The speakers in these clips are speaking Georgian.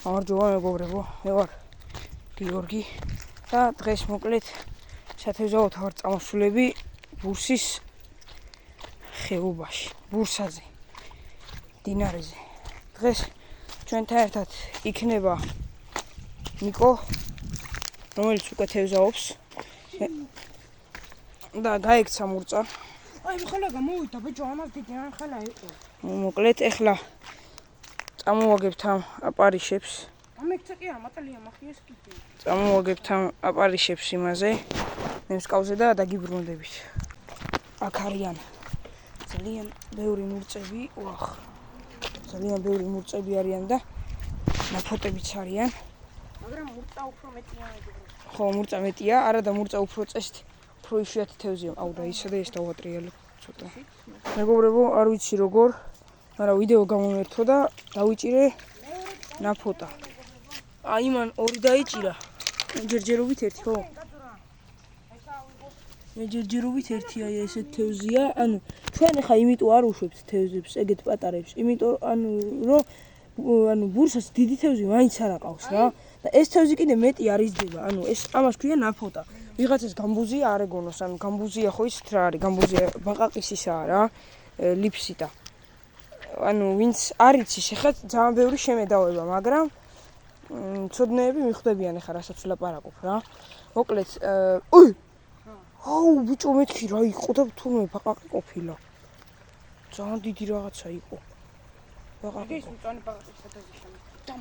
გამარჯობა მეგობრებო, მე ვარ გიორგი და დღეს მოკლედ სათევზაოდ ვარ წამოსულები ბურსის ხეობაში, ბურსაზე, დინარეზე. დღეს ჩვენთან ერთად იქნება ნიკო, რომელიც უკვე თევზაობს და გაიქცა მურწა. აი, ხელა გამოვიდა, ბიჭო, ამას დიდი ხელა იყო. მოკლედ ეხლა წამოვაგებთ ამ აპარიშებს. ამექცა კი არა, მატალია მახიეს კიდე. წამოვაგებთ ამ აპარიშებს იმაზე, ნემსკავზე და დაგიბრუნდებით. აქ არიან ძალიან ბევრი მურწები, ვახ. ძალიან ბევრი მურწები არიან და ნაფოტებიც არიან. მაგრამ მურწა უფრო მეტია მეგობრებო. ხო, მურწა მეტია, არა და მურწა უფრო წესით, უფრო იშვიათი თევზია. აუ და ისა და ეს დავატრიალებ ცოტა. მეგობრებო, არ ვიცი როგორ, მაგრამ ვიდეო გამომერთო და დავიჭირე ნაფოტა. აი მან ორი დაიჭირა. ჯერჯერობით ერთი, ხო? მე ჯერჯერობით ერთი აი ესეთ თევზია. ანუ ჩვენ ახლა იმიტომ არ უშვებთ თევზებს, ეგეთ პატარებს. იმიტომ რომ ბურსას დიდი თევზი მაინც არ აყავს რა. და ეს თევზი კიდე მეტი არ იზრდება. ანუ ეს ამას ქვია ნაფოტა. ვიღაცას გამბუზია არ ეგონოს, ანუ გამბუზია ხო იცით რა არის? გამბუზია ბაყაყის ისაა რა, ლიფსიტა. ანუ ვინც არ იცის, ახლა ძალიან ბევრი შემედავება, მაგრამ ცოდნეები მიხვდებიან ახლა რასაც ვლაპარაკობ რა. მოკლედ, ოი! აუ, ბიჭო, მეთქი რა იყო და თურმე ბაყაყი ყოფილა. ძალიან დიდი რაღაცა იყო. ბაყაყი. ეს მწვანე ბაყაყის ფოტოზე შემოწამ.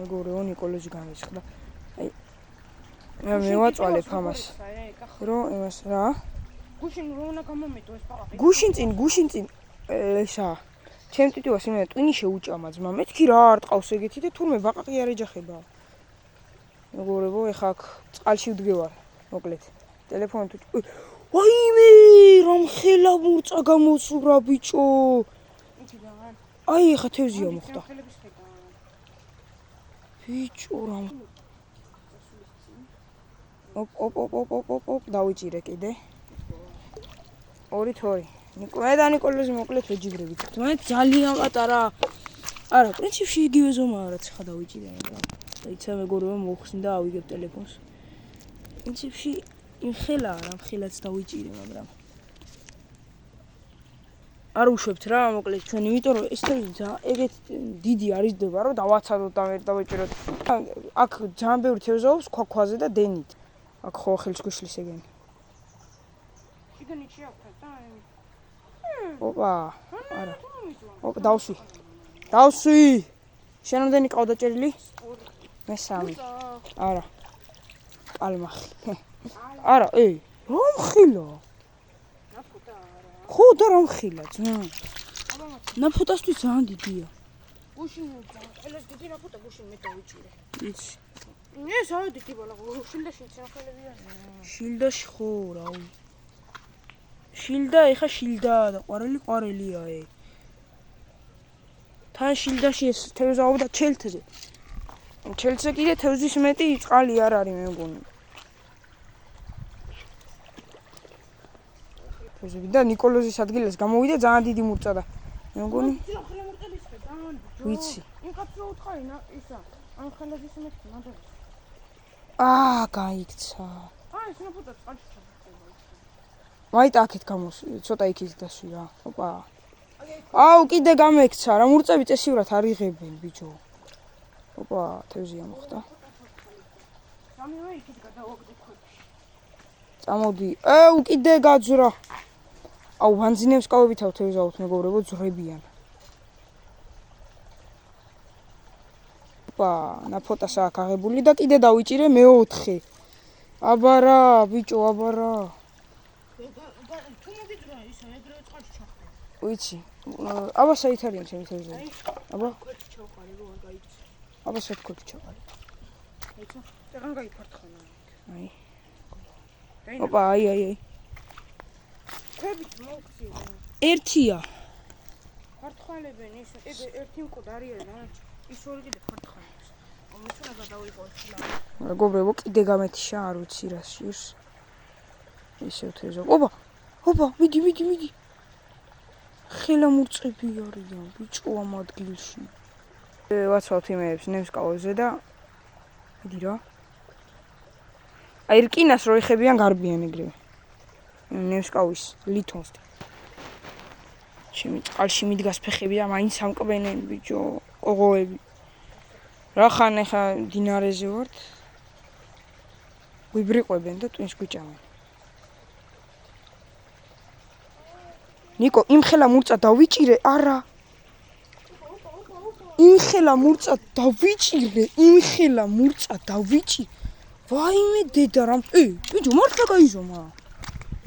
მეგობრებო, ნიკოლოზი გამიცხდა. აი მე მევაწვალებ ამას. რომ იმას რა? გუშინ რო უნდა გამომეტო ეს ბაყაყი. გუშინ წინ ესა. ჩემ ტიტუას იმენა ტვინი შეუჭამა ძმა. მეთქი რა არ ტყავს ეგეთი და თურმე ბაყაყი არ ეჯახება. მეგობრებო, ეხა აქ წყალში ვდგევარ, მოკლედ. ტელეფონით ვაიმე, რომ ხელა მურწა გამოსურა ბიჭო. აი ეხა თევზია მოხდა. ბიჭო რამ. ოპ, დავიჭირე კიდე. 2-2. მე და ნიკოლოზი მოკლედ ვეჯიბრებით. მე ძალიან პატარა. არა, პრინციპში იგივე ზომაა რაც ხა დავიჭირე, მაგრამ დაიცა მეგობრებო მოხსნი და ავიგებ ტელეფონს. პრინციპში იმ ხელაა რა, ხელაც დავიჭირე, მაგრამ არ უშვებთ რა, მოკლედ ჩვენ, იმიტომ რომ ეს თევზი ეგეთ დიდი არ იზრდება, რომ დავაცადოთ და მე დავიჭიროთ. აქ ძალიან ბევრი თევზაობს ქვაქვაზე და დენით. აქ ხო ხელს გვიშლის ეგენი. შიგნით შეაქვთ და ოპა, არა. ოპა, დავსვი. შენ რამდენი ყავდა ჭერილი? მე-3. არა. პალმახი. არა, რომ ხილა? ნაფოტა არა. ხო და რომ ხილა, ძმა? ნაფოტასთვის ძალიან დიდია. გუშინ ხელას დიდი ნაფოტა გუშინ მე დავიჭირე. იცი. ეს არა დიდი ბალა, შილდაში ხელები არა. შილდაში ხო, რავი. შილდა, ეხა შილდა და ყვარელია ეგ. თან შილდაში ეს თევზაობდა ჩელთზე. ჩელთზე კიდე თევზის მეტი წყალი არ არის მე მგონი. თევზები და ნიკოლოზის ადგილას გამოვიდა ძალიან დიდი მურწა და მე მგონი ვიცი. იმ კაცს რო უთხარი ისა, ამ ხელას ისე მეთქი, მანდ. გაიქცა. ეს ნაფოტა წყალში ჩაბუწება. მაიტა აქეთ ცოტა იქით დასვი რა. ოპა. აუ, კიდე გამექცა რა, მურწები წესიურად არ იღებენ, ბიჭო. ოპა, თევზია მოხდა. სამივე იქით გადავაგდე ქვებში. წამოდი. კიდე გაძვრა. აუ, ვანძინებს კავებითავ თევზაოთ, მეგობრებო, ძრებიან. ოპა, ნაფოტას აქ აღებული და კიდე დავიჭირე მე-4. აბარა, ბიჭო, აბარა. თუ მოგიძრა ისა, ეგრევე წყალში ჩახტე. ვიცი. აბა საით არიან ჩემი თევზები? აბა, ქვეთში ჩავყარი რო არ გაიქცა. აბა საით ქვეთში ჩავყარი? აიცა, ეგან გაიფართხანა. აი. ოპა, აი. ქვებით მოუქცია. ერთია. ფართხალებენ ის, ეგ ერთი მკვდარი არა, ის ორი კიდე ფართხალებს. ამიტომ გადავიყო ხლა. მეგობრებო, კიდე გამეთიშა, არ ვიცი რა შირს. ისევ თევზა. ოპა, მიდი. ხელა მურწები არიან, ბიჭო ამ ადგილში. ვაცვავთ იმეებს ნემსკაოზე და მიდი რა. აი რკინას რო იხებიან გარბიან ეგრევე. ნემსკავის ლითონს. ჩემი წყალში მიდგას ფეხები და მაინც ამკბენენ ბიჭო, ყოღოები. რა ხან ახლა დინარეზე ვართ? ვიბრიყვებენ და ტვინს გვიჭამენ. ნიკო, იმხელა მურწა დავიჭირე, არა. იმხელა მურწა დავიჭირე. ვაიმე დედა რამ. ბიჭო, მართლა გაიზომა.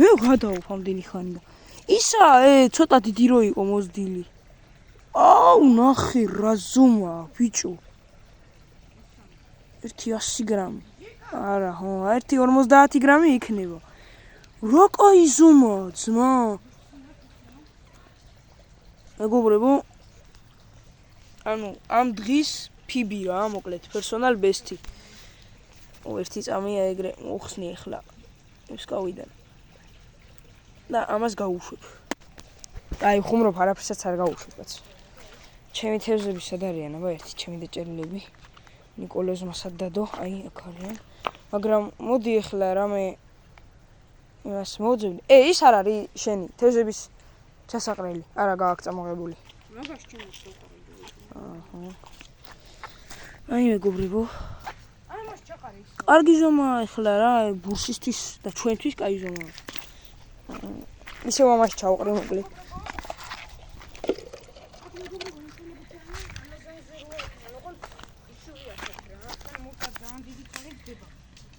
მე გადავობ ამდენი ხანი და ისა, ცოტა დიდი რო იყო მოზდილი. აუ, ნახე რა ზომაა, ბიჭო. 100 გრამი. არა, ხო, 150 გრამი იქნება. რა კაი ზომაა, ძმა. მეგობრებო, ანუ ამ დღის ფიბი რა, მოკლედ, პერსონალ ბესტი. ერთი წამია ეგრე მოხსნი ახლა ნემსკავიდან. და ამას გავუშვებ. აი, ხუმრობ, არაფერსაც არ გავუშვებ, კაცო. ჩემი თევზები სად არიან, აბა ერთი ჩემი დაჭერილები. ნიკოლოზმასად დადო, აი, აქ არიან. მაგრამ მოდი ახლა რამე იმას მოვძებნი. ის არ არის შენი თევზების ჩასაყრელი, არა გააქვს წამოღებული. მაგას ჩემს უყურებ. აჰა. აი, მეგობრებო, ამას ჩაყარი ის. კარგი ზომაა ახლა რა, ბურსისთვის და ჩვენთვის კაი ზომაა. ისევ ამას ჩავყრი მოკლედ.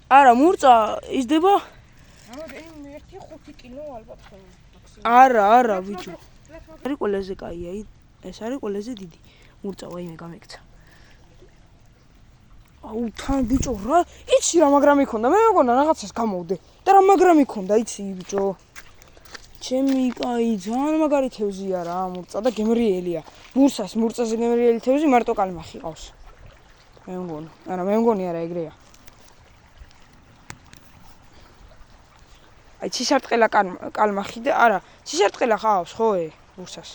არა, მურწა იზრდება? ამაზე 1-5 კილო ალბათ ხოლმე. არა, ბიჭო. არის ყველაზე კაი, აი, ეს არის ყველაზე დიდი. მურწა ვაიმე გამეკცა. აუ, თან ბიჭო რა, იცი რა მაგრამი ქონდა, მე მეგონა რაღაცას გამოვდე. და რა მაგრამი ქონდა, იცი ბიჭო. ჩემი კაი, ძალიან მაგარი თევზია რა, მურწა და გემრიელია. მურწაზე გემრიელი თევზი მარტო კალმახი ყავს. მე მგონი. არა, მე მგონი არა ეგრეა. აი, ცისარტყელა კალმახი და არა, ცისარტყელა ხავს ხო მურწას.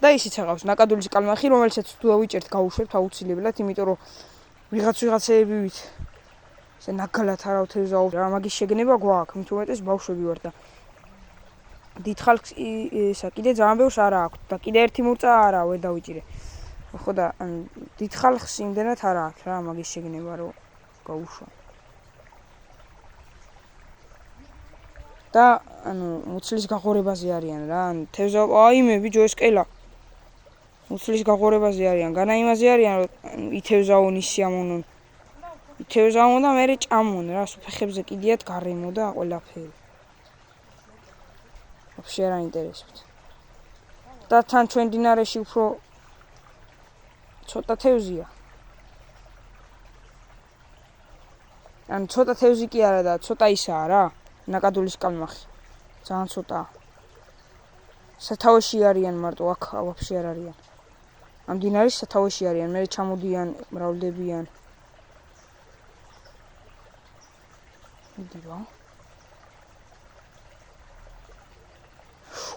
და ისიც აღავს ნაკადულის კალმახი, რომელსაც თუ დავიჭერთ, გავუშვებთ აუცილებლად, იმიტომ რომ ვიღაცეებივით ესე ნაგალათ არავ თევზაო რა მაგის შეგნება გვაქვს, მით უმეტეს ბავშვები ვარ და დიდ ხალხს ისა კიდე ძალიან ბევრს არა აქვს და კიდე ერთი მურწა არა ვერ დავიჭირე. ხო და დიდ ხალხს იმდენად არა აქვს რა მაგის შეგნება რომ გაუშვა. და ანუ მუცლის გაღორებაზე არიან რა, თევზა აიმე ბიჭო ეს კელა. მუცლის გაღორებაზე არიან, განა იმაზე არიან რომ ითევზაონ ისიამონონ. ითევზაონ და მერე ჭამონ რა, ფეხებზე კიდიათ გარემო და ყველაფერი. ვაფშე არ აინტერესებთ. და თან ჩვენ დინარეში უფრო ცოტა თევზია. ან ცოტა თევზი კი არა და ცოტა ისაა რა, ნაკადულის კალმახი. ძალიან ცოტაა. სათავეში არიან მარტო, აქ ვაფშე არ არიან. ამ დინარის სათავეში არიან, მერე ჩამოდიან, მრავლდებიან. მიდი რა.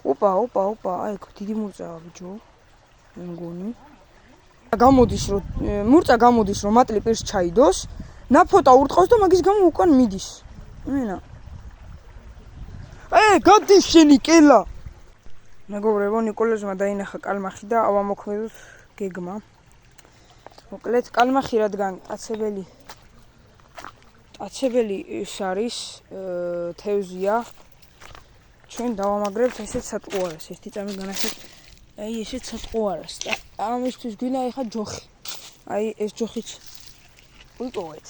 ოპა, აი, დიდი მურწაა ბიჭო. მე მგონი. მურწა გამოდის, რომ მატლი პირს ჩაიდოს, ნაფოტა ურტყავს და მაგის გამო უკან მიდის. იმენა. გადის შენი კელა. მეგობრებო, ნიკოლოზმა დაინახა კალმახი და ავამოქმედოთ გეგმა. მოკლედ, კალმახი რადგან კაცებელი ის არის, თევზია. ჩვენ დავამაგრებთ ესეთ სატყუარას, ერთი წამი განახეთ. აი ესეთ სატყუარას და ამისთვის გვინა ეხა ჯოხი. აი ეს ჯოხიც ვიტოვეთ.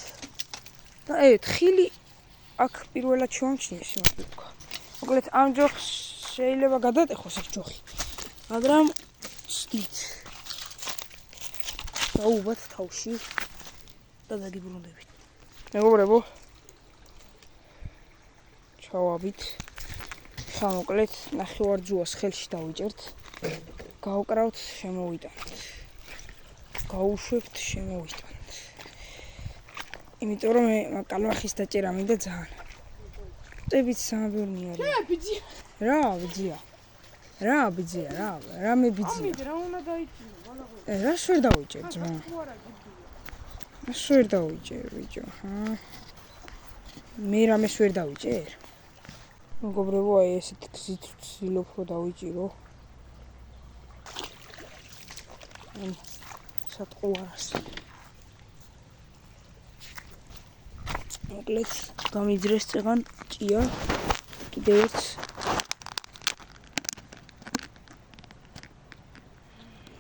და თხილი აქ პირველად შევამჩნიეს იმას ვთქვა. მოკლედ ამ ჯოხს შეიძლება გადატეხოს ეს ჯოხი. მაგრამ ცდით. დაუბათ თავში და დაგიბრუნდებით. მეგობრებო, ჩავაბით. ხა მოკლედ ნახევარჯვარს ხელში დავიჭერთ. გავკრავთ, შემოვიტანთ. გაუშვებთ, შემოვიტანთ. იმიტომ რომ მე კალმახის დაჭერა მინდა ძალიან. ტებიც სამაბერნი არის. რა ბიძია. რა მე ბიძია. ამით რა უნდა დაიჭირო? რას ვერ დავიჭერ ძმა? თუ არა გიგია. რას ვერ დავიჭერ ბიჭო, ჰა? მე რამეს ვერ დავიჭერ? მეგობრებო, აი ესეთ გზით ვცდილობ რომ დავიჭირო. სატყუარას. მოკლედ გამიძრეს წეღან ჭია კიდევ ერთ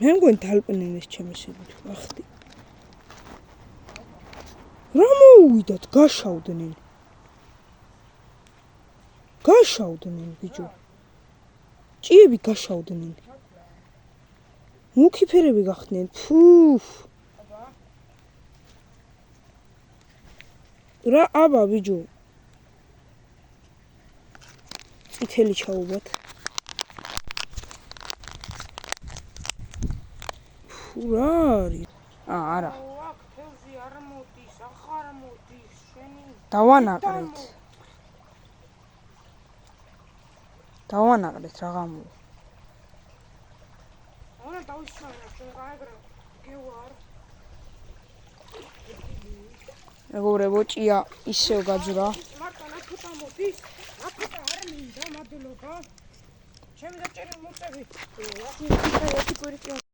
მე მგონი თალპნენ ეს ჩემი სებით ვახდი რა მოუვიდათ გაშავდნენ ბიჭო ჭიები გაშავდნენ მუქი ფერები გახდნენ ფუ რა აბა ბიჭო წითელი ჩაუბათ ფუ რა არის არა აქ თევზი არ მოდის, ახარ მოდის, შენი დავანაყრეთ რა გამო არა დავისვენა ჩვენ გაეგრა გევარ მეგობრებო ჭია ისევ გაძვრა მარტო ნაფუტა მოდის ნაფუტა არ მინდა მადლობა ჩემი დაჭერილი მოწევი ახლა ერთი კვირით